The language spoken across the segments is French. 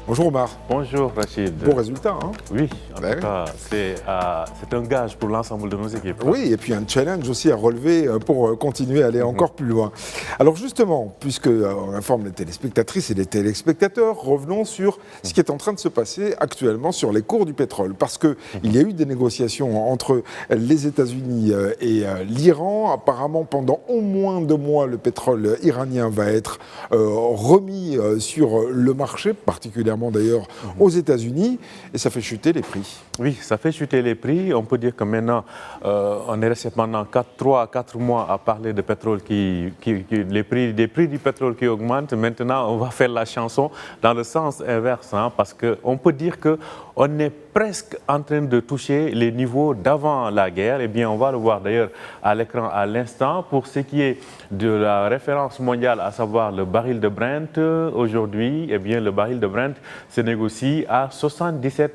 Bonjour Omar. Bonjour Rachid. Bon résultat, hein? Oui, en tout cas, c'est un gage pour l'ensemble de nos équipes. Oui, et puis un challenge aussi à relever pour continuer à aller encore plus loin. Alors justement, puisque on informe les téléspectatrices et les téléspectateurs, revenons sur ce qui est en train de se passer actuellement sur les cours du pétrole. Parce qu'il y a eu des négociations entre les États-Unis et l'Iran. Apparemment, pendant au moins 2 mois, le pétrole iranien va être remis sur le marché, particulièrement d'ailleurs aux États-Unis, et ça fait chuter les prix. Oui, ça fait chuter les prix. On peut dire que maintenant, on est resté pendant 3 à 4 mois à parler de pétrole des prix du pétrole qui augmentent. Maintenant, on va faire la chanson dans le sens inverse, hein, parce qu'on peut dire qu'on est presque en train de toucher les niveaux d'avant la guerre. Eh bien, on va le voir d'ailleurs à l'écran à l'instant. Pour ce qui est de la référence mondiale, à savoir le baril de Brent, aujourd'hui, eh bien, le baril de Brent se négocie à $77.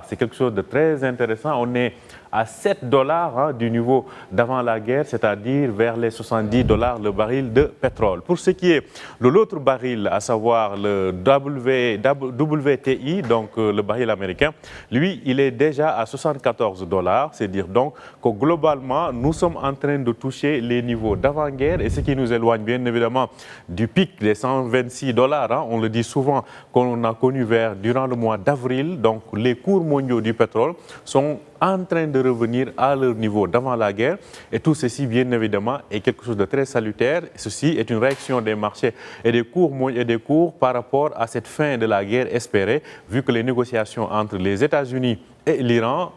C'est quelque chose de très intéressant. On est à $7 du niveau d'avant la guerre, c'est-à-dire vers les $70 le baril de pétrole. Pour ce qui est de l'autre baril, à savoir le WTI, donc le baril américain, lui, il est déjà à $74. C'est dire donc que globalement, nous sommes en train de toucher les niveaux d'avant-guerre et ce qui nous éloigne bien évidemment du pic des $126. Hein. On le dit souvent qu'on a connu durant le mois d'avril. Donc les cours mondiaux du pétrole sont en train de revenir à leur niveau d'avant la guerre. Et tout ceci, bien évidemment, est quelque chose de très salutaire. Ceci est une réaction des marchés et des cours par rapport à cette fin de la guerre espérée, vu que les négociations entre les États-Unis et l'Iran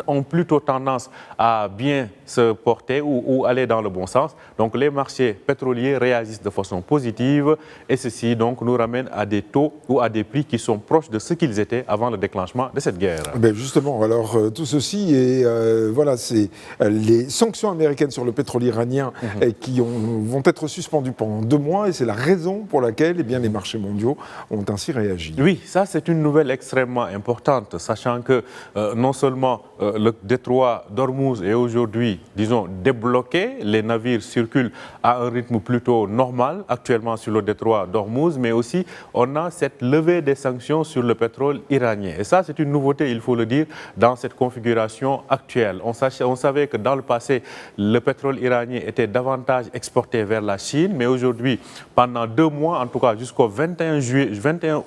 ont plutôt tendance à bien se porter ou aller dans le bon sens. Donc les marchés pétroliers réagissent de façon positive et ceci donc nous ramène à des taux ou à des prix qui sont proches de ce qu'ils étaient avant le déclenchement de cette guerre. Ben justement, alors tout ceci et voilà, c'est les sanctions américaines sur le pétrole iranien qui vont être suspendues pendant 2 mois et c'est la raison pour laquelle eh bien, les marchés mondiaux ont ainsi réagi. Oui, ça c'est une nouvelle extrêmement importante, sachant que non seulement le détroit d'Ormuz est aujourd'hui, disons, débloqué. Les navires circulent à un rythme plutôt normal actuellement sur le détroit d'Ormuz, mais aussi on a cette levée des sanctions sur le pétrole iranien. Et ça, c'est une nouveauté, il faut le dire, dans cette configuration actuelle. On savait que dans le passé, le pétrole iranien était davantage exporté vers la Chine, mais aujourd'hui, pendant 2 mois, en tout cas jusqu'au 21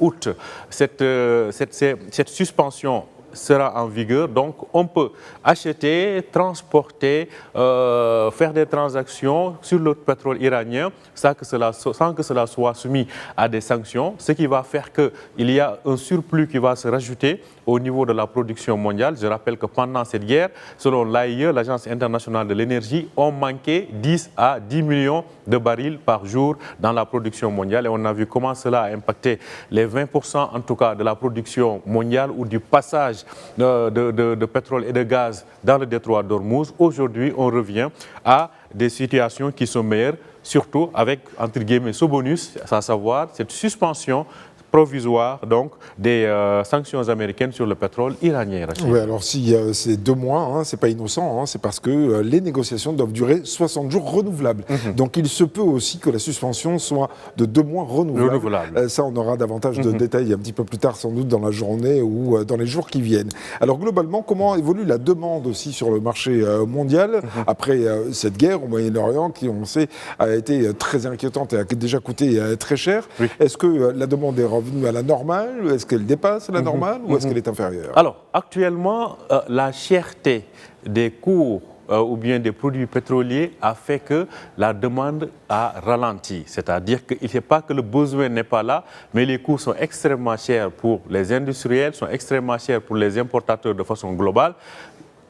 août, cette suspension sera en vigueur, donc on peut acheter, transporter, faire des transactions sur le pétrole iranien sans que cela soit soumis à des sanctions, ce qui va faire qu'il y a un surplus qui va se rajouter au niveau de la production mondiale. Je rappelle que pendant cette guerre, selon l'AIE, l'Agence internationale de l'énergie, on manquait 10 à 10 millions de barils par jour dans la production mondiale et on a vu comment cela a impacté les 20% en tout cas de la production mondiale ou du passage de pétrole et de gaz dans le détroit d'Ormuz. Aujourd'hui, on revient à des situations qui sont meilleures, surtout avec, entre guillemets, ce bonus, à savoir cette suspension provisoire donc des sanctions américaines sur le pétrole iranien. Oui, alors si c'est 2 mois, hein, c'est pas innocent, hein, c'est parce que les négociations doivent durer 60 jours renouvelables. Donc il se peut aussi que la suspension soit de 2 mois renouvelable. Ça, on aura davantage de détails un petit peu plus tard, sans doute dans la journée ou dans les jours qui viennent. Alors globalement, comment évolue la demande aussi sur le marché mondial après cette guerre au Moyen-Orient qui, on sait, a été très inquiétante et a déjà coûté très cher. Oui. Est-ce que la demande est revenue à la normale? Est-ce qu'elle dépasse la normale ou est-ce qu'elle est inférieure? Alors, actuellement, la cherté des cours ou bien des produits pétroliers a fait que la demande a ralenti. C'est-à-dire qu'il n'est pas que le besoin n'est pas là, mais les coûts sont extrêmement chers pour les industriels, sont extrêmement chers pour les importateurs de façon globale,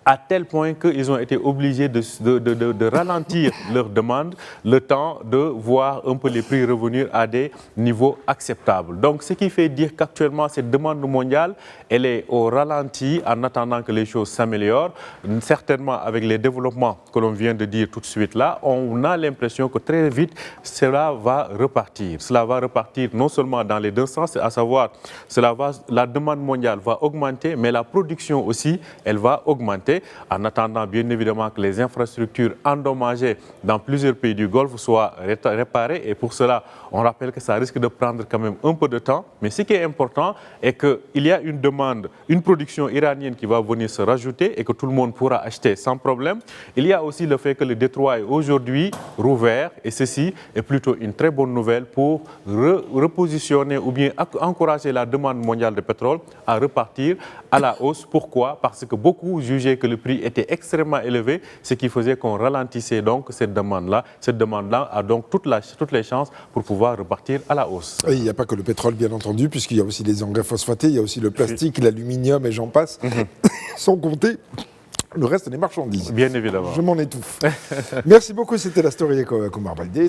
à tel point qu'ils ont été obligés de ralentir leur demande, le temps de voir un peu les prix revenir à des niveaux acceptables. Donc, ce qui fait dire qu'actuellement, cette demande mondiale, elle est au ralenti en attendant que les choses s'améliorent. Certainement, avec les développements que l'on vient de dire tout de suite là, on a l'impression que très vite, cela va repartir. Cela va repartir non seulement dans les 2 sens, à savoir, la demande mondiale va augmenter, mais la production aussi, elle va augmenter. augmenter, en attendant bien évidemment que les infrastructures endommagées dans plusieurs pays du Golfe soient réparées. Et pour cela, on rappelle que ça risque de prendre quand même un peu de temps. Mais ce qui est important est qu'il y a une demande, une production iranienne qui va venir se rajouter et que tout le monde pourra acheter sans problème. Il y a aussi le fait que le détroit est aujourd'hui rouvert et ceci est plutôt une très bonne nouvelle pour repositionner ou bien encourager la demande mondiale de pétrole à repartir à la hausse. Pourquoi? Parce que beaucoup jugeaient que le prix était extrêmement élevé, ce qui faisait qu'on ralentissait donc cette demande-là. Cette demande-là a donc toutes les chances pour pouvoir repartir à la hausse. Et il n'y a pas que le pétrole, bien entendu, puisqu'il y a aussi les engrais phosphatés, il y a aussi le plastique, l'aluminium et j'en passe, sans compter le reste des marchandises. Bien évidemment. Je m'en étouffe. Merci beaucoup, c'était la story avec Omar Baldé.